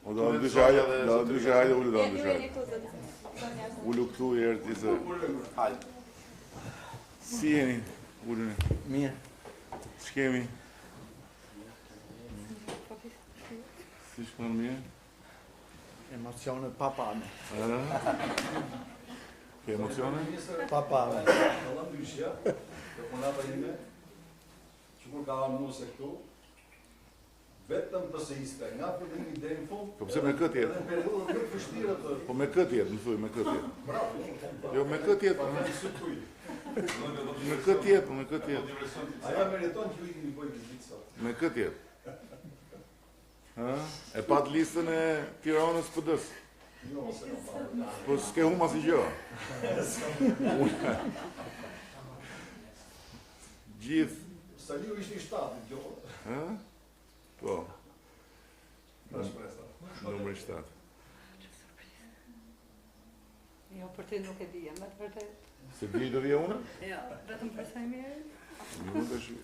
O do në dyshe hajde ullu do në dyshe hajde. Ullu këtu e erë t'i se. Si jeni? Ullu në. Mirë. Shkemi? Si shkon mirë? Emocionet papane. Ke emocione? Papane. Në dyshja, të punata ime, që kur ka amnu se këtu, vetëm pëse iste, nga fillimi deri në fund. Po pse me këtë jetë? Edhe në periudhën më të vështirë të. Po me këtë jetë, më thuj, me këtë jetë. Bravo. Jo, me këtë jetë. Me këtë jetë, me këtë jetë. Aja meriton që ju i një bojë vizitë sot. Me këtë jetë. E pat listën e Tiranës PD-s. Jo, se kam parë. Po s'ke huma si gjë. Gjithë. Saliu ishte i shtatit, jo. Po. Bashkëpresa. Numri 7. Jo, për ty nuk e di, me të vërtet. Se di do vje une? Jo, vetëm për sa mirë. Një të shi.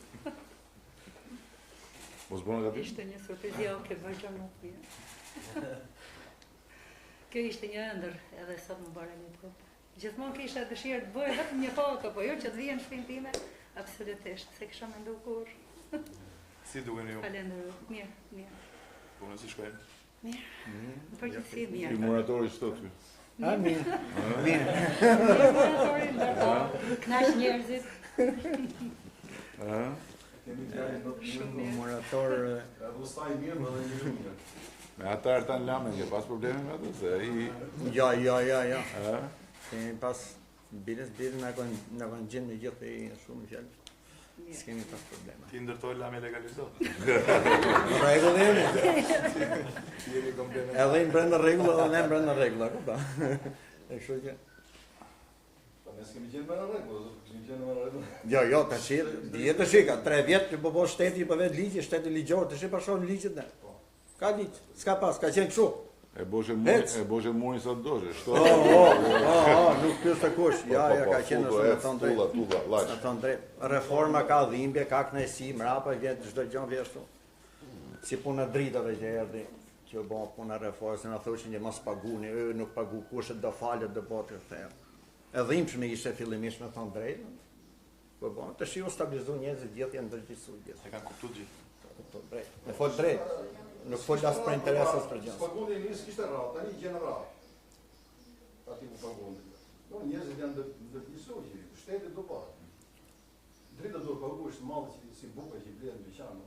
Mos bëna gati? Ishte një surprizë, jo, ke vërgjë nuk vje. Kjo ishte një ëndër, edhe sot më bëre një trup. Gjithmonë kisha dëshirë të bëj vetëm një foto, po jo që të vjen në shtëpinë time, absolutisht, se kisha mendu kur. Si duken ju? Falenderoj. Mirë, mirë. Po në si shkojmë? Mirë. Në përgjithësi mirë. I muratori që të ty? Mirë. Mirë. Muratori ndërkohë, knaq njerëzit. Kemi fjalë në Shumë Murator. Rusta i mirë, edhe një mirë. Me ata Ertan Lame, ke pas probleme me atë? Se i... Ja. Kemi pas bilës na kanë gjenë në gjithë e shumë fjallë. S'kemi pas problema. Ti ndërtoj Lame legalizot? Regull jemi. Edhe i brenda regull, edhe ne brenda regull, kupta. E kështu që... Pa ne s'kemi gjenë me në regull, s'kemi gjenë me në regull. Jo, të shirë, djetë të shika, 3 vjetë që po shteti për vetë ligje, shteti ligjor, të shirë pashonë ligjet ne. Ka ligj, s'ka pas, ka qenë kështu. E boshe murin sot doshe, shto? Nuk pjus të kush, ja, ka qenë është me thonë drejt. Tulla, Me thonë drejt. Reforma ka dhimbje, ka knajsi, mrapa, vjetë çdo gjë vjeshtu. Si puna dritave që erdi, që bon puna reforma, se në thoshin që mos paguni, nuk pagu kushet, do falet, do botë të thërë. E dhimbshme ishte fillimisht me thonë drejt. Po bon, të shiu stabilizu njerëzit gjithë janë ndërgjithsu gjithë. E kanë kuptu gjithë. Me fol drejt. Nuk fol as për interesës për gjë. Pagundi njësë kishte rratë, tani gjenë rratë. Ati ku pagundi. No, njerëzit janë ndërgjithsu që shtetit do parë. Drita do pagu është malë që si buka që i blenë në dyqanë,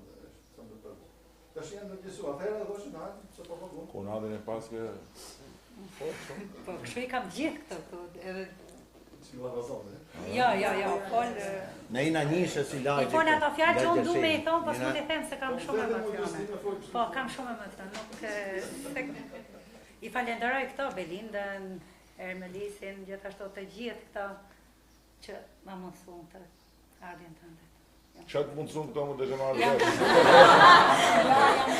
sa më të përgu. Tash janë ndërgjithsu, atëherë dhe dhoshin hajtë, se po pagundi. Konadin e paske... Po, kështu i kam gjithë këto, edhe... Si lavazon, Jo, fol... Në ina njëshë si lagje. I fol ato fjalë që unë du me i thonë, pas më të them se kam shumë emocione. Po, kam shumë emocione, nuk... I falenderoj këto, Belindën, Ermelisin, gjithashtu të gjithë këto që ma mundësun të ardhin të ndet. Qatë mundësun këto më të shëmarë dhe? Jam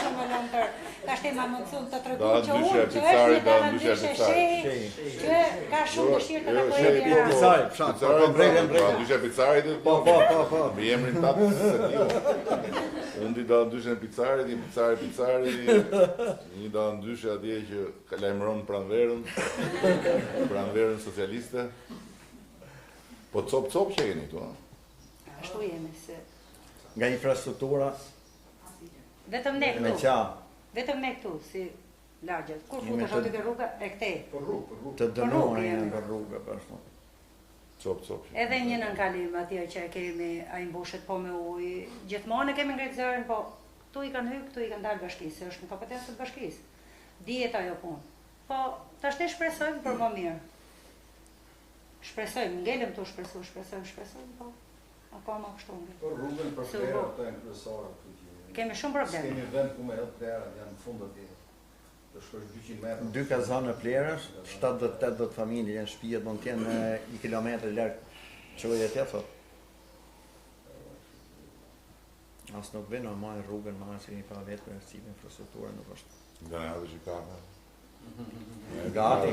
shumë më lëndër. Tashti ma mundësun të tregu që unë që është një dalëndyshe shej, që ka shumë dëshirë të të pojë Po Pizari, fshat, po brejnë. Dyshe Pizarit? Po. Me jemrin tatë se timo. Unë di dalëndyshe në Pizarit, i Pizari, një dalëndyshe atje që lajmëron pranverën socialiste. Po cop që jeni tu, ha? Ashtu jemi se... Nga infrastruktura, Vetëm ne me këtu, qa, si lagjet. Kur futesh aty ke rruga, e këtej. Për rrugë. të dënuar janë për rrugë, për shumë. Cop që. Edhe një nënkalim atje që kemi, a i mbushet po me ujë. Gjithmonë e kemi ngritë zërin, po tu i kanë hyrë, tu i kanë dalë bashkisë, se është në kompetencë të bashkisë. Dihet ajo punë. Po, tashti shpresojmë për më mirë. Shpresojmë, ngelem tu shpresojmë, po. Akoma kështu nge. Për rrugën për plera, të e në kryesore. Kemi shumë probleme. Kemi vend ku me edhe plera, janë në fundet të të shkosh 200 metra. 2 kazanë në plerës, 70-80 familje janë shtëpia, do të jenë 1 kilometër larg çojë atje thot. As nuk vinë, ma në rrugën, ma si një pa vetë për si infrastrukturë nuk është. Nga në edhe që ka me. Gati.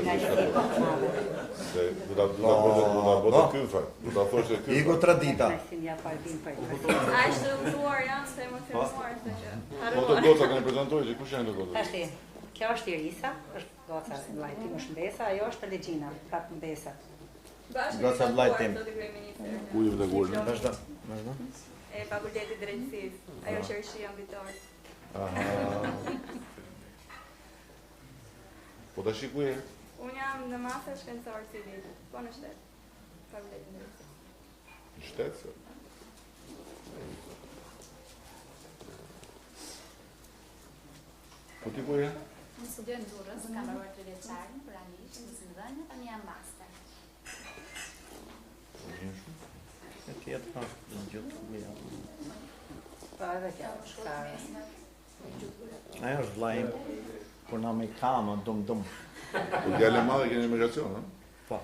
Se du ta bëtë kyfa, du ta thosh e kyfa. Iku 3 dita. A ishte udhëruar janë se emocionuar se që Po të haruar. goca kanë prezentuar që kush janë të goca? Tashti, kjo është Irisa, është goca vllajti më shëmbesa, ajo është Legjina, prap mbesa. Goca vllajt tim. Zoti kryeministër. Ku ju vdekur? Vazhdo. E fakultetit drejtësisë, ajo që është ambitor. Po ta shikuj. Unë jam në masë shkencor civil, po në shtet. Fakultetin drejtësisë. Në shtet se. Po ti ku je? Unë studioj në Durrës, kam mbaruar 3 vjeçarin për anglisht, në zëndënjë, tani jam master. E tjetë është në gjithë të buja. Po edhe kjo, Ajo është vllai kur na me kamë dum. Po djalë e madhe keni emigracion, ha? Po.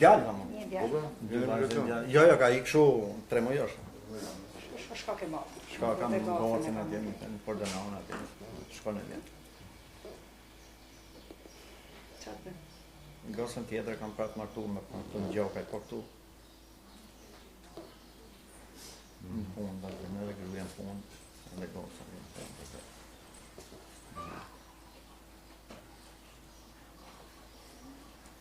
Djalë më. një Po djalë, po, keni emigracion. Jo, ka i kështu 3 mujosh. shko ke mo. Shka kam në gocën atje në Pordenone atje. Shkon e vjetë. Gocën tjetër kam pratë martu me të në gjokaj, po këtu. Në punë, dhe edhe gruja në punë, edhe gocën.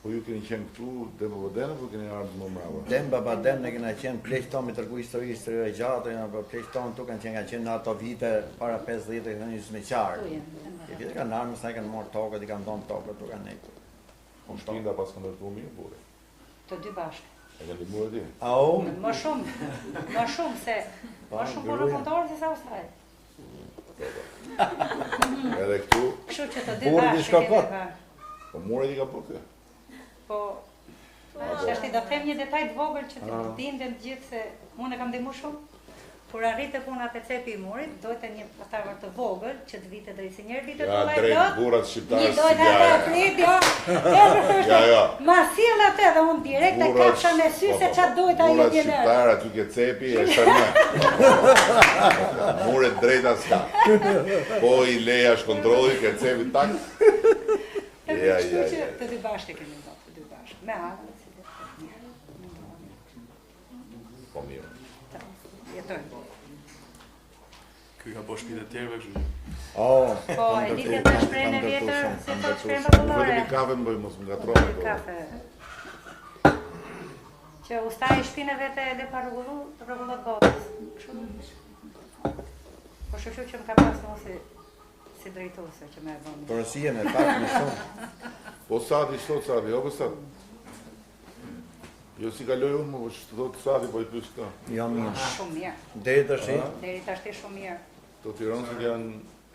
Po ju keni qenë këtu dhe po vëdene, po keni ardhë më mrava? Demba Baden ne kena qenë pleq tonë me tërgu histori e gjatë, po pleq tonë tu kanë qenë në ato vite para 50 e 20 qarë. E vite kanë armës, ne kanë morë tokët, i kanë donë tokët, tu kanë nejtë. Po shtinda pas kanë ndërtu mirë, bure. Të dy bashkë. E kanë limuar ti? Au, Më shumë se, më shumë për punëtorë se sa usaj. Edhe këtu, Kështu që të dy Burri bashkë shka kot. po mure ti ka po këtë? Po, është i do them një detaj të vogël që të dinte të gjithë se unë e kam ndihmuar shumë. Kur arrite puna te cepi i murit, dojte një pastarvar të vogël që të vite drejt se njëri vite Ja, të lloj drejt plot. burrat shqiptarë Një si dojte atë jaja. prit, jo. Ja. Ma sill atë dhe unë direkt e kapsha me sy se çfarë dojta ai Burrat djelë. shqiptarë aty ke cepi e shërnë. Mure drejta s'ka. Po i leja kontrolli ke cepi tak. Ja. Të dy bashkë kemi bërë, të dy bashkë. Me havën, si dhe mirë. Po mirë. Jetojmë. Ky ka po shtëpi të tjerëve kështu. Po, e ditja të shprehën e vjetër, se po shprehën Vetëm popullore. i kafe më bëj, mos më ngatroni. Kafe. Që ustaj shpinë e vete edhe pa rregullu, të rregullot botës. Kështu. Po shoqë që më ka pas mua si drejtuese që më e bën. porosie me pak me shumë. Po Sadi, shtot Sadi, jo po Sadi. Jo si kaloj unë, po shtot Sadi, po i pyes këta. Jo mirë. Shumë mirë. Deri tash, Deri tash shumë mirë. Të tiranësit janë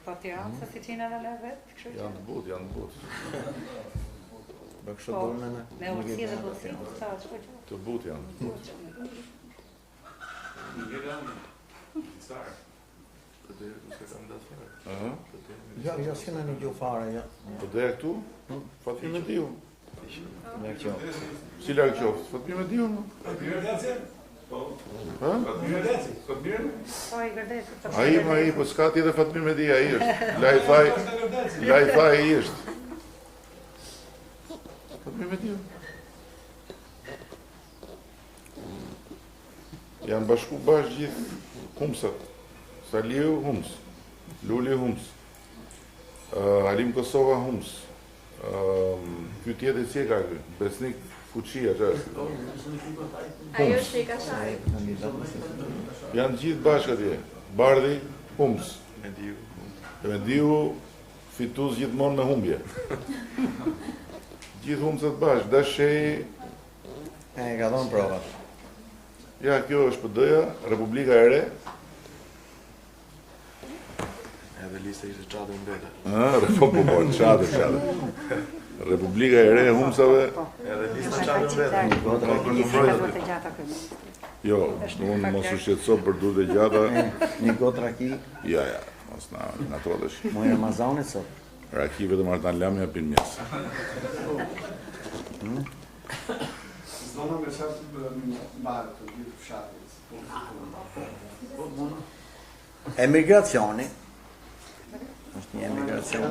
Po Tiranë se si qenë edhe në vetë, kështu që. të butë, janë të butë. Po kështu Po, duhen me urtësi dhe butësi, sa çka që. Të butë janë. Të tjerë ku s'e kam datë fare. Aha. Jo, s'kena një gjuhë fare, jo. Po doja këtu? Fatmime Diu. Me kjo. Si larg qoftë? Fatmime Diu. Ha? Po i gërdet. Ai, po s'ka tjetër Fatmime Di, ai është. Lajfaj ai është. Fatmime Diu. Janë bashku bashkë gjithë humsat. Saliu hums, Luli hums, Halim Kosova hums, ky tjetër si e ka ky, Besnik Fuqia që është. Ajo është i Kashari. Janë gjithë bashkë atje. Bardhi hums. Me diu. Me diu fituz gjithmonë me humbje. Gjithë humsat bashkë, dashej. E ka dhënë provat. Ja, kjo është PD-ja, Republika e Re. Edhe lista ishte çadër mbeta. Po, çadë. Republika e Re e humsave. Edhe lista çadër mbeta. Jo, unë mos u shqetëso për duhet e gjata. Një gotë raki, Ja, mos na trollesh. moj Ramazanit sot. Raki vetëm Artan Lamja pin mjes. Zona me qatë mbarë të gjithë fshatës. Emigracioni. Është një emigracion.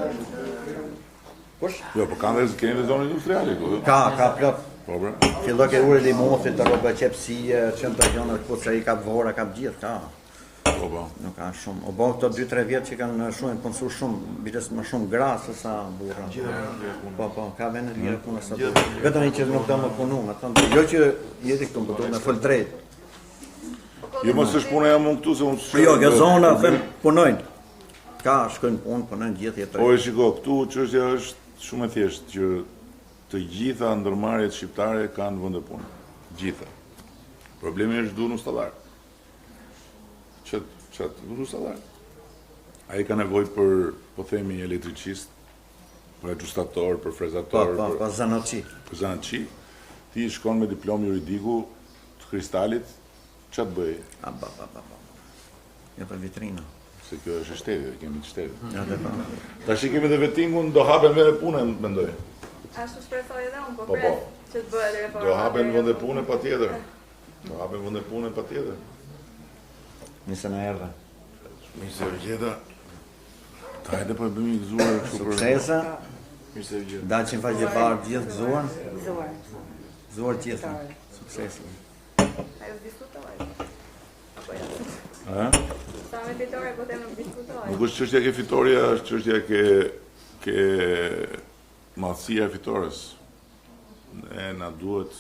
Kush? Jo, po kanë dhe keni dhe zonë industriale, ku? Ka plot. Po, bre. Fillo ke ure limosit, të roba qepsie, qëndër gjona, kuceri, ka vora, ka gjithë, ka. Po, po. Nuk ka shumë. O bo këto 2-3 vjetë që kanë shumë, punësu shumë, bites më shumë grasë sa burra. Po, ka vene lirë punë sa burra. Vetëm një që nuk do më punu, me thënë, jo që jeti këtu më përdu me fëll drejt. Jo, mos është puna jam unë këtu, se unë Jo, kjo zona, punojnë. Ka, shkojnë punë, punojnë gjithë jetë. Po e shiko, këtu çështja është shumë e thjeshtë që të gjitha ndërmarrjet shqiptare kanë vende punë. Gjitha. Problemi është duhen ustallar. Çat duhen ustallar. Ai ka nevojë për, po themi, elektricist, për ajustator, për frezator, për zanaci. Për zanaci. Ti shkon me diplomë juridiku të Kristalit, çat bëj? Ja për vitrina. Se kjo është shteti, kemi të shtetit. Tash kemi dhe vettingun, do hapen vende pune, mendoj. Ashtu shpresoj edhe unë, po Po, pres që të bëhet reforma. Do hapen vende pune patjetër. Nisë në erdhe. Mirë se vgjeta. Ta hajde po e bëmi i gëzuar kështu për... Suksesa. Mirë se vgjeta. Dalë faqe parë gjithë gëzuar. Gëzuar gjithë. Suksesa. Ajo diskutoj. Apo jo. Sa me fitore, po them nuk diskutoj. Nuk është çështja ke fitoria, është çështja ke madhësia e fitores. E na duhet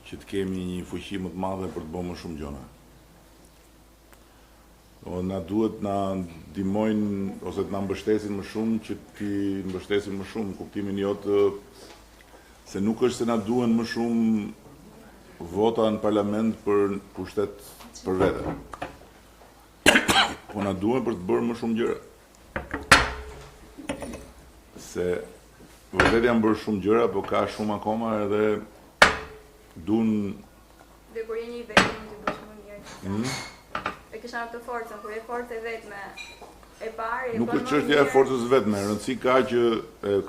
që të kemi një fuqi më të madhe për të bërë më shumë gjëra. Na duhet na ndihmojnë ose të na mbështesin më shumë që ti mbështesin më shumë, kuptimin jo të se nuk është se na duhen më shumë vota në parlament për pushtet për vete. Po na duhen për të bërë më shumë gjëra. Se vërtet janë bërë shumë gjëra, po ka shumë akoma edhe duhen... Dhe kur je një vetëm të bësh më mirë. E kisha në të forcën, kur je forcë e vetme e parë... Nuk është çështja e forcës vetme, rëndësi ka që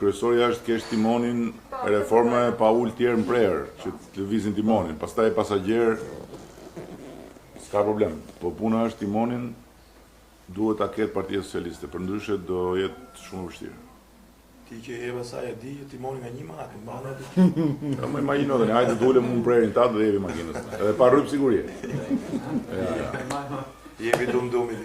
kryesori është kesh timonin reforme pa ul tjerë në prerë, që të lëvizin timonin, pastaj pasagjer, s'ka problem. Po puna është timonin, duhet ta ketë Partia Socialiste, përndryshe do jetë shumë vështirë. Ti që e pasaj e di, timoni nga një matë, mbana di. Më imagjino dhe hajde të ulem unë prerin ta dhe jevi makinës. Edhe pa rryp sigurie. Jemi dum-dumi.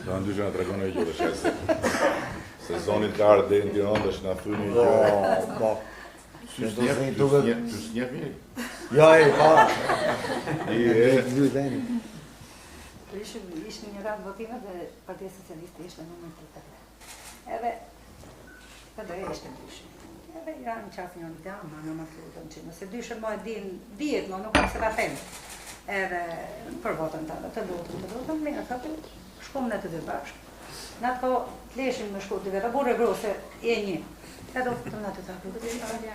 Do në dyshë nga tregon e gjore shesë. Sezonit ka ardhë dhe në Tiranë dhe shna thyni një gjore. Qysh njef mirë? Ja, e pa. Ishtë një radhë votime dhe Partia Socialiste ishte numër 33. Edhe, edhe ishte dyshë. Edhe janë qasë një një dama, në më të që nëse dyshën më e dijet, më nuk kam se ta them. Edhe për votën të të lutëm, mirë, ka të shkom në të dy bashkë. Në atë ko leshin me shku të veta, burë e grose, e një. Edhe u fëtëm në të të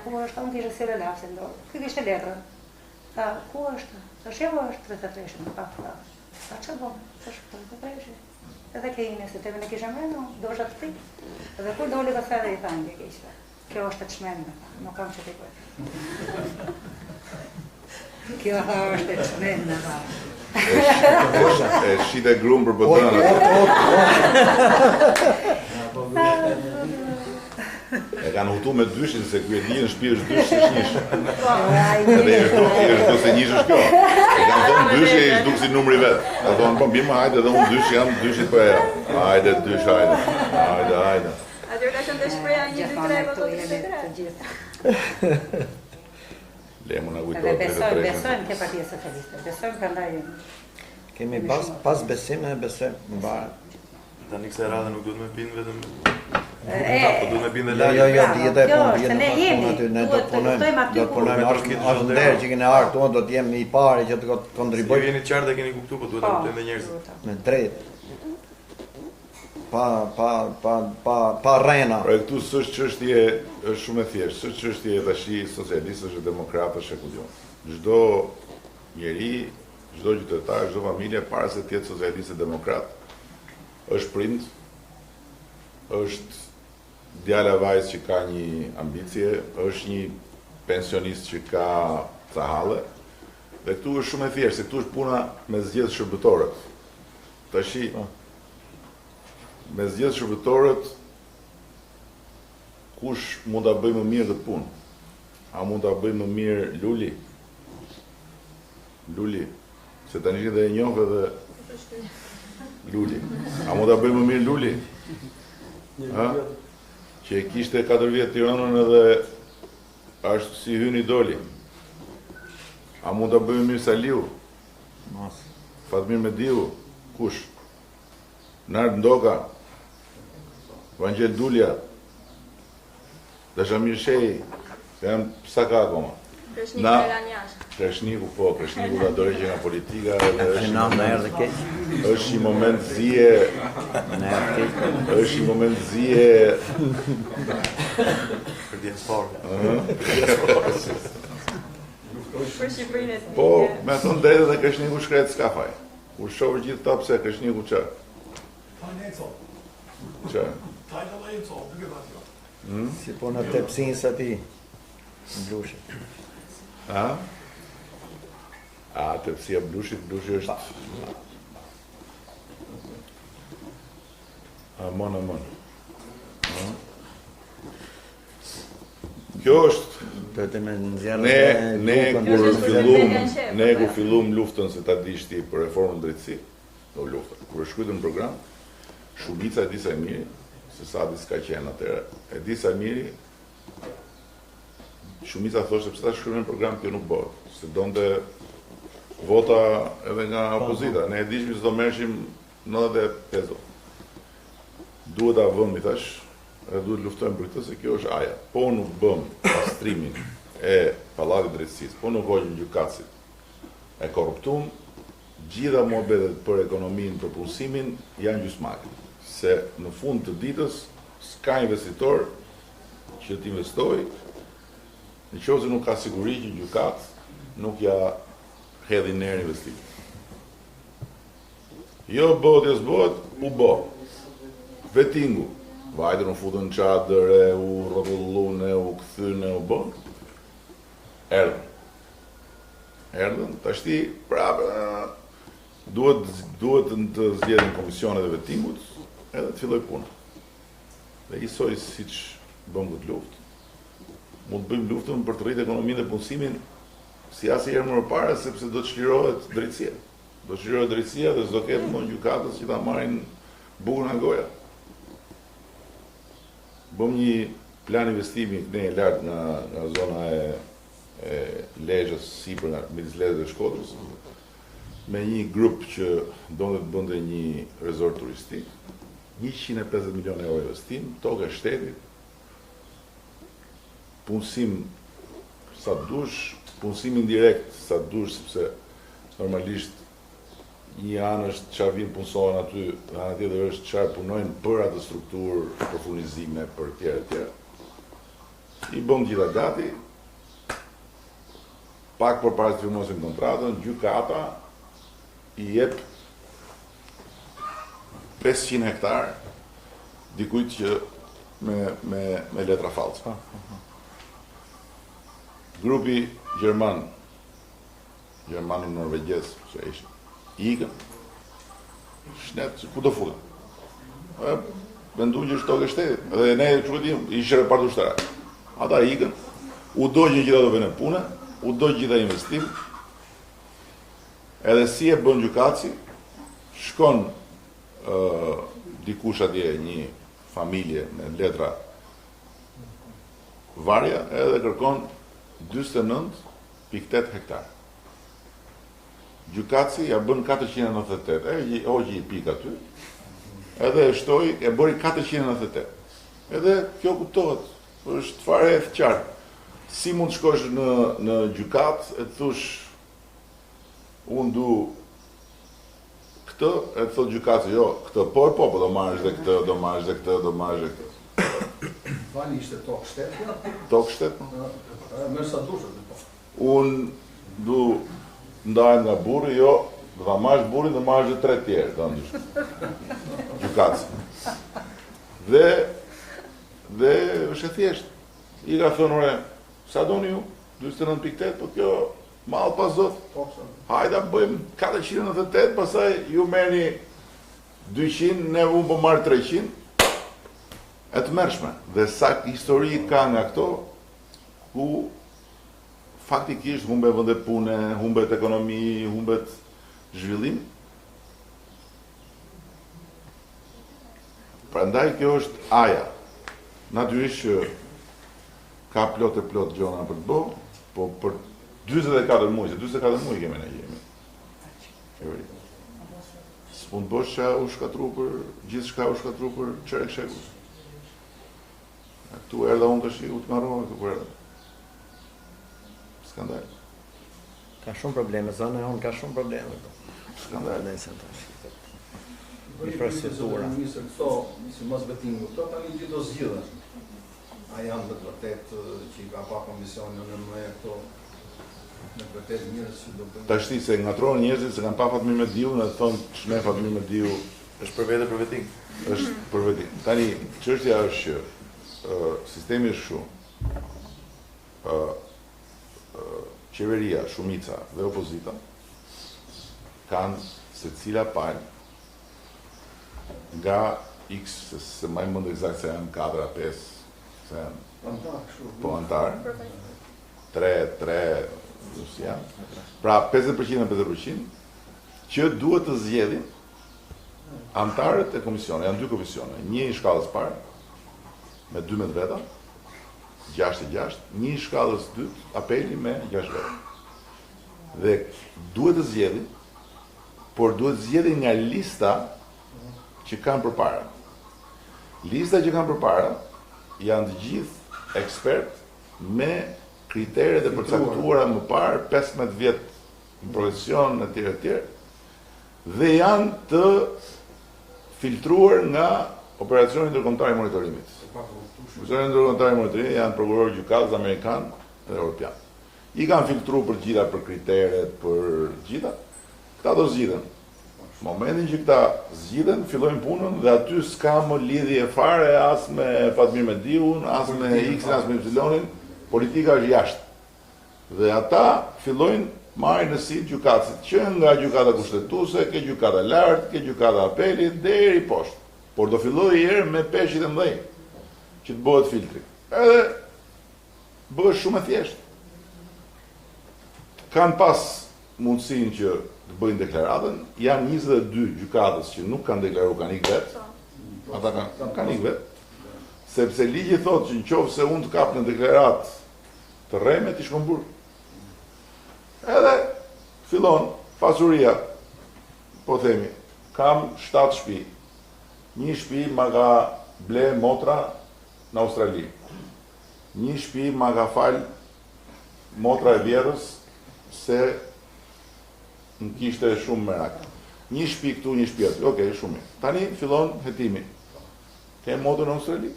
ku është, unë kishë sire lapse ndorë, kë kishte letrën. Tha, ku është? Tha, shevo është 33 në pak të Tha, që bo? Tha, shë 33. Edhe ke ine, se teve në kisha menu, do është atë ti. Edhe kur doli ka thë dhe i thanë, ke ishte. Kjo është të shmenë, nuk kam që t'i bëjtë. Kjo është të shmenë, në tha. E shite grumë për bëtënë. E kanë hutu me dyshin se kjo e di në shpi është dysh se shnish. Edhe e është do se njish është kjo. E kanë thonë dyshi e ishtë duk si numri vetë. E thonë, po bima hajde dhe unë dysh jam dyshit për e jam. Hajde, dysh, hajde. Hajde. Atyre ka qënë të shpreja 1, 2, 3, po të 33. Lemu në Edhe besojmë ke Partia Socialiste, besojmë ka ndaj... Kemi pas besime e besojmë më barë. Ta një kësaj radhe nuk duhet me pinë vetëm... Po duhet me pinë dhe Jo, dhjetë e punë, se ne jemi, duhet të luftojmë aty ku... Ashtë nderë që kene arë tonë, do t'jem i pari që të kontriboj... Jo jeni qartë dhe keni kuptu, po duhet të luftojmë dhe njerëzit. Me drejt. Pa rena. Pra këtu s'është çështje është shumë e thjeshtë, s'është çështje tashi socialistësh e demokratësh e kujton. Çdo njeri, çdo qytetar, çdo familje para se të jetë socialist e demokrat, është prind, është djala vajzë që ka një ambicie, është një pensionist që ka cahalle, dhe këtu është shumë e thjeshtë, se këtu është puna me zgjedhë shërbëtorët. Tashi, me zgjedhë shërbëtorët, kush mund ta bëjë më mirë këtë punë? A mund ta bëjë më mirë Luli? Luli, se tani dhe e njoh edhe Luli. A mund ta bëjë më mirë Luli? Ha? Që e kishte 4 vjet Tiranën edhe ashtu si hyni doli. A mund ta bëjë më mirë Saliu? Mas. Fatmir Mediu? Kush? Nard Ndoka? Vangel Dulja? Dashamir Shej? Sa ka akoma? Kreshniku Elanjash. Kreshniku, po, Kreshniku ka dorë që nga politika Na erdhe keq. është një moment zije, është një moment zije Për diasporë. Për Shqipërinë e të po, me thonë drejtë dhe Kreshniku shkret s'ka faj. U shohë gjithë ta pse Kreshniku që? Që? Si po në tepsin sa ti Blushi. A? A, tepsia Blushi është... Amon. Kjo është... Ne ku fillum luftën se ta dishti për reformën drejtësi, do luftën. Kur shkruajtëm program, shumica e disa e miri, se sa diska qenë atëre, e disa e miri, shumica thoshte pse ta shkruajmë program kjo nuk bëhet, se donte vota edhe nga opozita. Ne e dishim se do merreshim 95. Duhet ta vëmë, thash, edhe duhet luftojmë për këtë, se kjo është aja. Po nuk bëm pastrimin e Pallatit Drejtësisë, po nuk hoqëm gjykatësit, e korruptum, gjitha muhabetet për ekonominë, për punësimin, janë gjysmake. Se në fund të ditës, s'ka investitor që t'investoj, në qoftë se nuk ka siguri që gjykat nuk ja hedhi nerë investim. Jo bëhet, jo s'bëhet, u bë. Vetingu, vajtër u futën çadër, u rrotullune, u kthyne, u bën. Erdhën, tashti prapë duhet të zgjedhin komisionet e vetingut, edhe të filloj puna. Dhe njësoj siç bëm këtë luftë, mund të bëjmë luftën për të rritë ekonominë dhe punësimin si asnjëherë më parë, sepse do të çlirohet drejtësia. Do të çlirohet drejtësia dhe s'do ketë më gjykatës që ta marrin bukur nga goja. Bëm një plan investimi ne lart nga zona e Lezhës, sipër nga midis Lezhës dhe Shkodrës, me një grup që donte të bënte një resort turistik, 150 milionë euro investim, tokë e shtetit, punësim sa dush, punësim indirekt sa dush, sepse normalisht një anë është çfarë vinë punësohen aty, ana tjetër është çfarë punojnë për atë strukturë, për furnizime, për tjera. I bëm gjitha gati, pak përpara se firmosin kontratën, gjykata i jep 500 hektar dikujt që me letra false. Grupi Gjermanin norvegjes që ishin, ikën, shnet, ku do futën? Vendu që është tokë e shtetit, edhe ne ishë repartu shtarak. Ata ikën, u dojnë gjitha do vene pune, u dojnë gjitha investim, edhe si e bën gjykatësi, shkon dikush atje një familje me letra varja edhe kërkon 49.8 hektar. Gjykatësi ja bën 498, hoqi i pik aty, edhe e shtoi, e bëri 498. Edhe kjo kuptohet, është fare e qartë. Si mund të shkosh në gjykat e të thush unë du këtë, e të thot gjykatësi, jo, këtë po, do marrësh dhe këtë, do marrësh dhe këtë, do marrësh dhe këtë. Fali ishte tokë shtetë? Tokë shtetë? Mërë sa dushët. Unë du ndajmë nga burri, jo, do ta marrësh burrin dhe marrësh dhe 3 tjerë, do ndryshë. Gjykatësi. dhe është e thjeshtë. I ka thënë, ore, sa doni ju? 49.8, po kjo malë pas zot. Hajda bëjmë 498, pastaj ju merrni 200, ne unë po marr 300. E të mërshme. Dhe sa histori ka nga këto, ku faktikisht humbet vende pune, humbet ekonomi, humbet zhvillim. Prandaj kjo është aja. Natyrisht që ka plot e plot gjona për të bëu, po për 44 muaj, se 44 muaj kemi ne jemi. S'mund bësh që u shkatru për gjithçka, u shkatru për çerek shekull. Këtu erdha unë tash u të marrova këtu për erdha. Skandal. Ka shumë probleme, zona e unë ka shumë probleme. Skandal. Infrastruktura. Këto, si mos betimu, këto tani gjithë do zgjidhen. A janë me të vërtet që i ka pa komisionin në më këto me vërtet njerëz që do bëjnë. Tashti se ngatrohen njerëzit se kanë pa Fatmir Mediu dhe thonë ç'me Fatmir Mediu është për vete për vetin. është për vetin. Tani çështja është që sistemi është shumë. Qeveria, shumica dhe opozita kanë secila palë nga X, se më mund eksakt se janë 4-5, se janë po antarë, 3 janë. Pra 50% e 50%, që duhet të zgjedhin antarët e komisionit. Janë 2 komisione, një i shkallës parë, me 12 veta, 6-6, një i shkallës 2, apeli me 6 veta. Dhe duhet të zgjedhin, por duhet zgjedhin nga lista që kanë përpara. Lista që kanë përpara janë të gjithë ekspert me kriteret e përcaktuara më parë, 15 vjet në profesion e tjerë, dhe janë të filtruar nga operacioni ndërkombëtar i monitorimit. Operacioni ndërkombëtar i monitorimit janë prokurorë gjykatës amerikan dhe europian. I kanë filtruar për gjitha, për kriteret, për gjitha. Këta do zgjidhen. Momentin që këta zgjidhen, fillojnë punën dhe aty s'ka më lidhje fare as me Fatmir Mediun, as me X-in, as me Y-in, politika është jashtë. Dhe ata fillojnë marrin në si gjykatësit, që nga gjykata kushtetuese, ke gjykata lartë, ke gjykata apelit, deri poshtë. Por do fillojë herë me peshqit e mëdhenj, që të bëhet filtri. Edhe bëhet shumë e thjeshtë. Kanë pas mundësinë që të bëjnë deklaratën, janë 22 gjykatës që nuk kanë deklaruar, kanë ikë vetë. Ata kanë ikë vetë. Sepse ligji thotë që nëse unë të kap në deklaratë të rreme, ti shkon burg. Edhe fillon pasuria, po themi, kam 7 shtëpi. Një shtëpi ma ka ble motra në Australi. Një shtëpi ma ka fal motra e vjerës se në kishte shumë merak. Një shtëpi këtu, një shtëpi aty. Okej, shumë. Tani fillon hetimi. Ke motrën në Australi?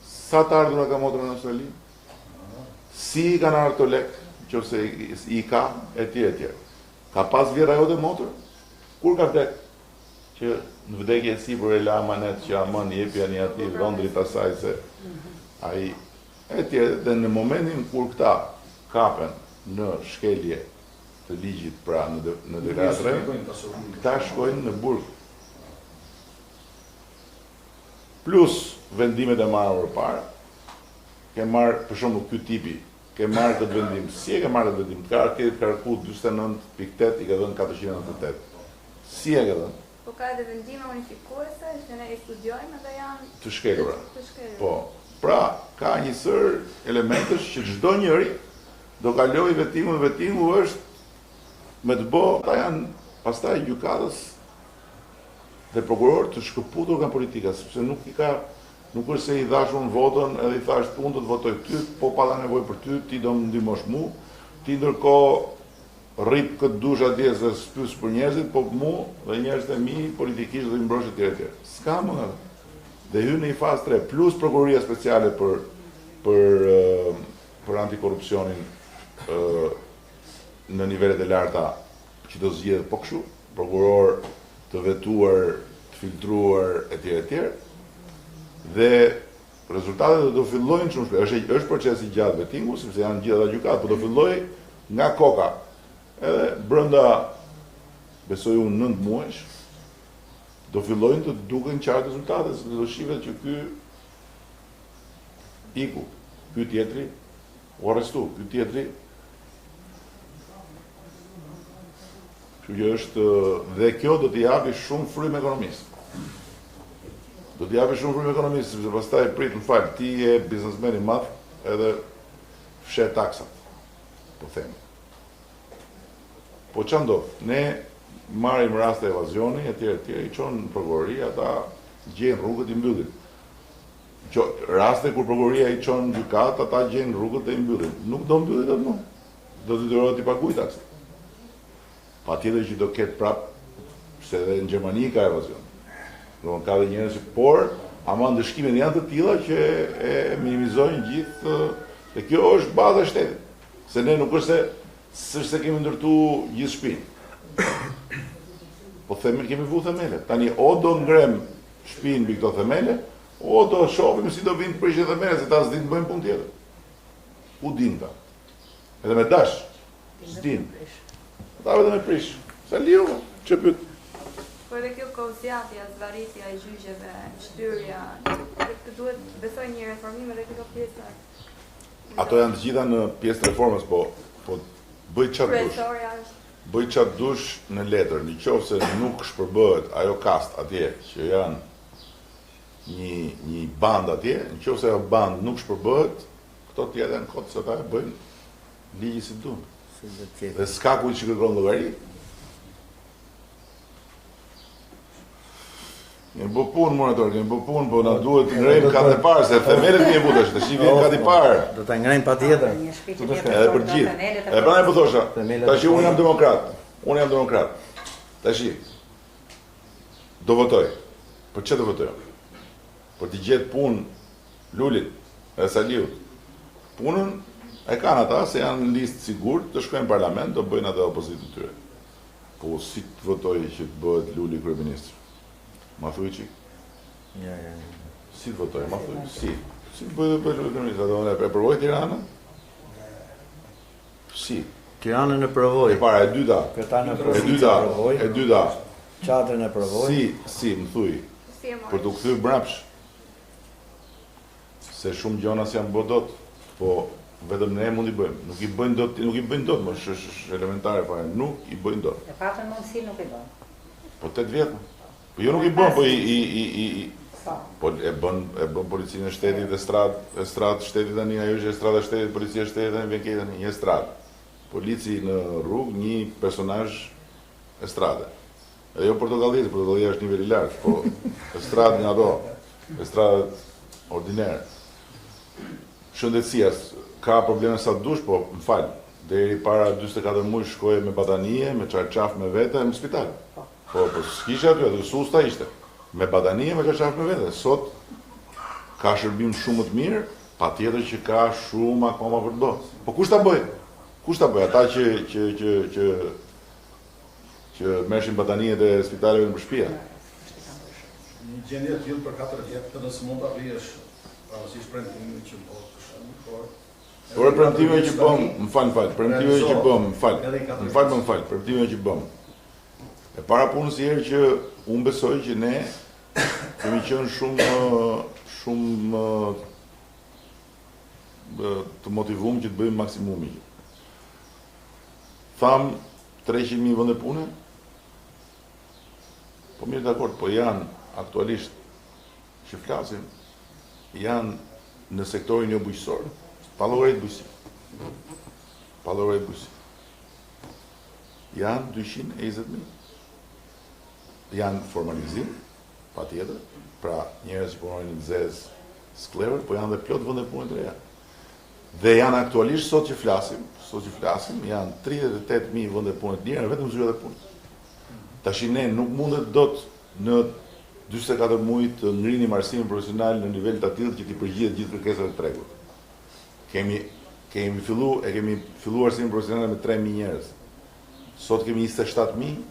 Sa të ardhur ka motrën në Australi? Si i kanë ardhur të lek, nëse i ka, etj. Ka pas vjera jote motrë? Kur ka vdek? Që në vdekje e sipër e la amanet që amën jepja një ati Londrit asaj se ai etj. Dhe në momentin kur këta kapen në shkelje të ligjit pra në deklaratë, këta shkojnë në burg. Plus vendimet e marrë më parë, ke marrë për shembull ky tipi, ke marrë këtë vendim. Si e ke marrë këtë vendim? Ka kërku 49.8 i ka dhënë 498. Si e ka dhënë? Po ka edhe vendime unifikuese që ne i studiojmë dhe janë të shkelura. Po, Pra, ka një sër elementësh që çdo njëri do kaloj vetimu është me të bo, ata janë pastaj gjykatës dhe prokurorë të shkëputur nga politika, sepse nuk është se i dashun votën edhe i thash unë do të votoj ty, po pata nevojë për ty, ti do më ndihmosh mu, ti ndërkohë rrip këtë dush atje se s'pyes për njerëzit, po mu dhe njerëzit e mi politikisht do i mbrosh etj. S'ka më nga. Dhe hyn në një fazë 3, plus prokuroria speciale për antikorrupsionin në nivelet e larta që do zgjedhet po kështu, prokuror të vetuar, të filtruar etj. Dhe rezultatet do fillojnë shumë shpejt. Është proces i gjatë vettingu, sepse janë gjithë ata gjykatë, por do fillojë nga koka. Edhe brenda, besoj unë, 9 muajsh, do fillojnë të duken qartë rezultatet, se do shihet që ky iku, ky tjetri u arrestu, ky tjetri. Kështu që është, dhe kjo do t'i japi shumë frymë ekonomisë. Do t'i japi shumë frymë ekonomisë, sepse pastaj prit, më fal, ti je biznesmen i madh, edhe fshet taksat, po themi. Po ç'a ndodh? Ne marrim raste evazioni, etj, i çon prokuroria, ata gjejnë rrugët i mbyllin. Raste kur prokuroria i çon gjykat, ata gjejnë rrugët e i mbyllin. Nuk do mbyllet atë më. Do detyrohet t'i paguaj taksat. Patjetër që do ketë prap, se edhe në Gjermani ka evazion. Do ka dhe njerëz, por ama ndëshkimet janë të tilla që e minimizojnë gjithë, dhe kjo është baza e shtetit. Se ne nuk është se kemi ndërtu gjithë shtëpinë. Po kemi vu themele. Tani o do ngrem shtëpinë mbi këto themele, o do shohim si do vinë prishje themele, se ta s'din të bëjmë punë tjetër. U din ta. Edhe me dash, s'din. Ta vetëm me prish. Sa liu, që pyet. Po edhe kjo kozjatja, zvarritja e gjyqeve, shtyrja, këtë duhet besoj një reformim edhe këto pjesa. Ato janë të gjitha në pjesë të reformës, po bëj çfarë dush. Kryesorja është. Bëj çfarë dush në letër, nëse nuk shpërbëhet ajo kast atje që janë një band atje, nëse ajo band nuk shpërbëhet, këto tjetër në kod se ata e bëjnë ligji si duan. Dhe s'ka kujt që kërkon llogari. Kemi bë punë monitor, kemi bë punë, po na duhet të ngrejmë katë e parë, se themelet kemi vutash, tash vjen katë i parë. Do ta ngrejmë patjetër. Edhe për gjithë. E prandaj po thosha, tash unë jam demokrat. Unë jam demokrat. Tash do votoj. Për çfarë do votoj? Për të gjetë punë Lulit e Saliut. Punën e kanë ata se janë në listë sigurt të shkojnë në parlament, do bëjnë atë opozitën tyre. Po si të votoj që të bëhet Luli kryeminist? Ma thuj qik? Ja. Si të votoj? Ma thuj? Si? Si të bëjë dhe për kryeminist? E provoj Tiranën? Si? Tiranën e provoj. E para, e dyta. E dyta. Çadrën e provoj. Si, më thuj. Për të kthyer mbrapsh. Se shumë gjona s'janë bë dot, po vetëm ne mund i bëjmë. Nuk i bëjnë dot, më është elementare fare. Nuk i bëjnë dot. E patën mundësi nuk i bën. Po 8 vjet. Po jo nuk i bën, po e bën policinë e shtetit dhe stradë shtetit tani, ajo që strada e shtetit, policia e shtetit tani vjen këtu tani, një stradë. Polici në rrugë, një personazh e stradë. Edhe jo portokallia është niveli lart, po stradë nga ato, stradë ordinare. Shëndetësia ka probleme sa dush, po më fal. Deri para 44 muaj shkoje me batanie, me çarçaf me vete në spital. Po s'kisha aty, aty susta ishte. Me batanie, me çarçaf me vete. Sot ka shërbim shumë të mirë, patjetër që ka shumë akoma për të bërë. Po kush ta bëj? Kush ta bëj? Ata që merrshin bataniet e spitaleve në përshpia. Një gjendje të tillë për 4 vjet, edhe s'mund ta vjesh, pavarësisht premtimit që bën. Por premtime që bëm, më fal, premtime që bëm, premtime që bëm. E para punës herë që unë besoj që ne kemi qenë shumë të motivuar që të bëjmë maksimumin. Tham 300.000 vende pune. Po mirë dakord, po janë aktualisht që flasim, janë në sektorin jo bujqësor, pa llogarit bujqësi. Janë 220.000. Janë formalizim, patjetër, pra njerëz që punojnë në zezë, sklever, po janë dhe plot vende pune të reja. Dhe janë aktualisht sot që flasim, janë 38.000 vende pune të lira vetëm zyrat e punës. Tash ne nuk mundet dot në 44 muaj të ngrinim arsimin profesional në nivel të tillë që t'i përgjigjet gjithë kërkesave të tregut. Kemi filluar arsimin profesional me 3.000 njerëz. Sot kemi 27.000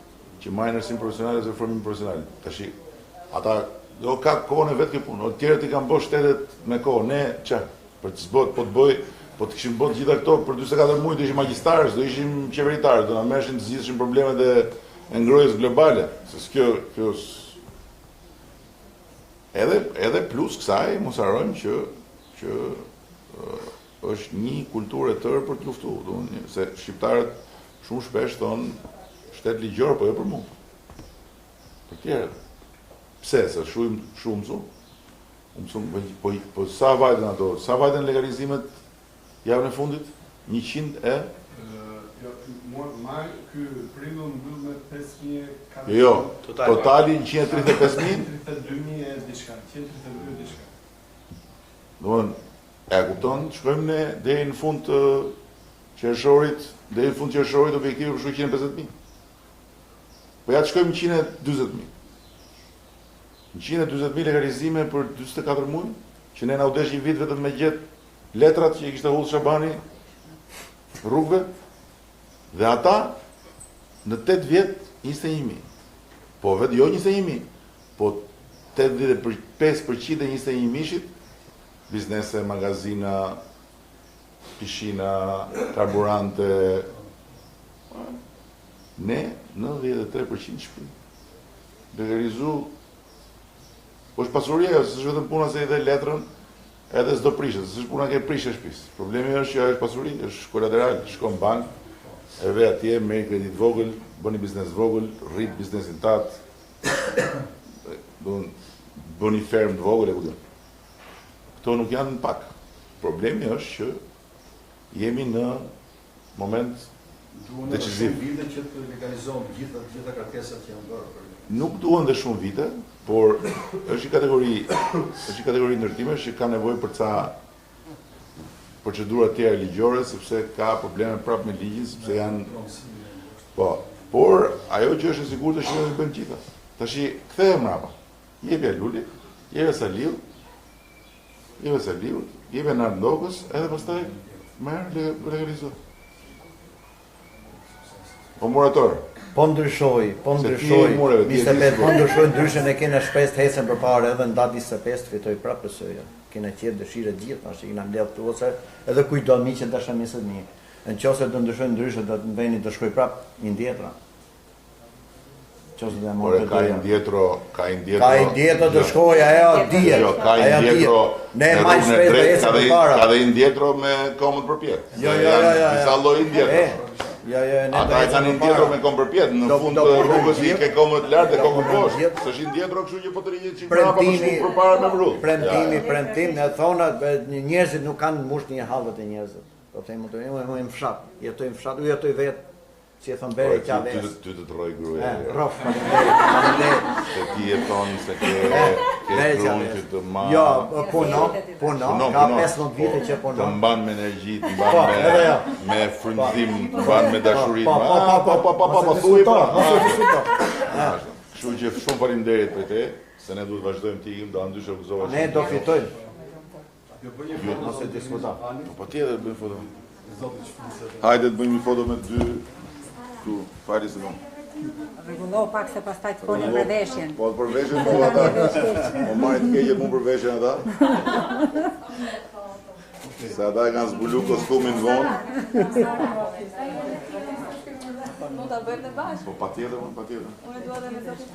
që marrin arsim profesional dhe formimin profesional. Tash ata do ka kohën e vetë kjo punë. O tjerët I kanë bërë shtetet me kohë. Ne që? Për të zbot, po të kishim bërë gjitha këto për 24 muaj do ishim magjistarës, do ishim qeveritarës, do na merreshin të zgjidheshin problemet e ngrohjes globale. Se kjo edhe plus kësaj mos harrojmë që është një kulturë e tërë për të luftuar, se shqiptarët shumë shpesh thonë shtet ligjor, po jo për mua. Për tjerët. Pse? Se shumë mësum, po sa vajten ato, sa vajten legalizimet javën e fundit? 100 e? Maj, ky prindo mbyll me 5.000... Jo, totali 135.000? 132.000 e diçka, 132 diçka. Domthon, e kupton, shkojmë ne deri në fund të qershorit, objektivi për shkoj 150.000. Po ja të shkojmë 140.000. 140.000 legalizime për 24 muaj, që ne na u desh një vit vetëm me gjetë letrat që I kishte hull Shabani rrugëve, dhe ata në 8 vjet 21.000. Po vetë jo 21.000, po 85% e 21.000-shit, biznese, magazina, pishina, karburante, ne 93% shpi. Legalizu, po është pasuria, se është vetëm puna se I dhe letrën, edhe s'do prishet, se është puna ke prishe shpis. Problemi është që është pasuri, është kolateral, shkon bank, e ve atje, merr kredit vogël, bën një biznes vogël, rrit biznesin tat, bën një fermë të vogël e kujtën. Këto nuk janë pak. Problemi është që jemi në moment decisiv. Duhen vite që të legalizohen gjitha kërkesat që janë bërë. Nuk duhen dhe shumë vite, por është një kategori ndërtimesh që ka nevojë për ca procedura tjera ligjore, sepse ka probleme prapë me ligjin, sepse janë... Po, por ajo që është e sigurtë është që ne bëjmë gjitha. Tashi kthehem mbrapa. Jepja Lulit, jepja Saliu, jepja Nardokës, edhe pastaj merr legalizo. Po morator. Po ndryshoj, 25, po ndryshoj ndryshën e kena shpes të hecen për pare edhe në datë 25 të fitoj prapë pësëja. Kena qetë dëshire gjithë, ashtë kena mbledh të ose, edhe kujdo mi që dësha misët një. Në qose të ndryshoj ndryshë, dhe të veni të shkoj prapë një ndjetra. Por ka indjetro të shkoj, ajo djetë. Jo, ka indjetro ne rrugën e drejtë, ka dhe indjetro me komët përpjet. Disa lloj indjetro. Ata e kanë indjetro me komë përpjet, në fund të rrugës I ke komët lartë e komët poshtë. Së është indjetro kështu që po të rinjë që prapa për shumë përpara me vrull. Premtim, ne thona, njerëzit nuk kanë mush një halët e njerëzit. Po të imu të imu fshat, jetojmë fshat, u jetoj vetë, që e thonë bere i qa vesë. Ty të të roj gruja. Rof, falenderit. Se ti e thonë se ke grunë që të ma... Jo, puno, ka 15 vite që puno. Të mban me energji, të mban me frymëzim, të mban me dashurit. Po, thuj pa. Kështu që shumë faleminderit për te, se ne duhet vazhdojmë të ikim, do andyshe akuzohet. Ne do fitojmë. Nëse diskuta. Po tjetër bëjmë foto. Hajde të bëjmë një foto me dy. Tu, fali se tonë. Rregullohu pak se pastaj të folin për veshjen. Po për veshjen po ata. Po marrin të keqet mu për veshjen ata. Se ata e kanë zbulu kostumin vonë. Mund ta bëjmë të bashkë. Po patjetër. Unë dua edhe me zotin.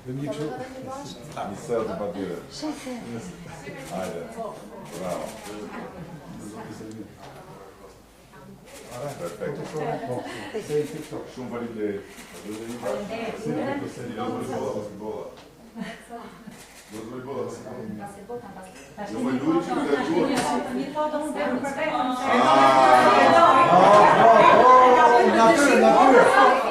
Një selfie patjetër. Hajde. Bravo. Perfetto. Shumë faleminderit. Jo më luaj që të duhet. Një foto unë bëjmë për vetë. Natyrë.